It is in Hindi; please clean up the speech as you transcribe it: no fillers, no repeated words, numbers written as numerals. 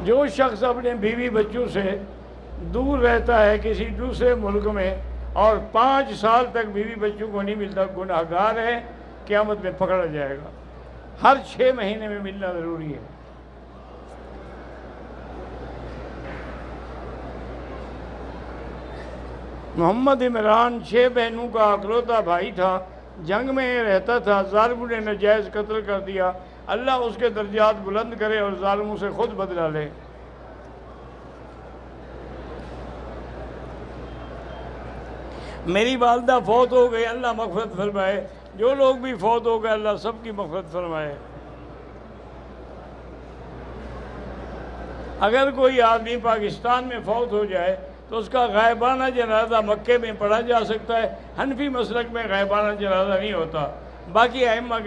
जो शख्स अपने बीवी बच्चों से दूर रहता है किसी दूसरे मुल्क में और 5 साल तक बीवी बच्चों को नहीं मिलता, गुनाहगार है, क़यामत में पकड़ा जाएगा। हर 6 महीने में मिलना ज़रूरी है। मोहम्मद इमरान 6 बहनों का अकलौता भाई था, जंग में रहता था, ज़ालिमों ने नाजायज़ कत्ल कर दिया। अल्लाह उसके दर्जात बुलंद करे और ज़ालिमों से खुद बदला ले। मेरी वालदा फौत हो गई, अल्लाह मग़फ़िरत फरमाए। जो लोग भी फौत हो गए अल्लाह सबकी मग़फ़िरत फरमाए। अगर कोई आदमी पाकिस्तान में फौत हो जाए तो उसका गायबाना जनाजा मक्के में पढ़ा जा सकता है। हनफी मसलक में गायबाना जनाजा नहीं होता। बाकी अइम्मा के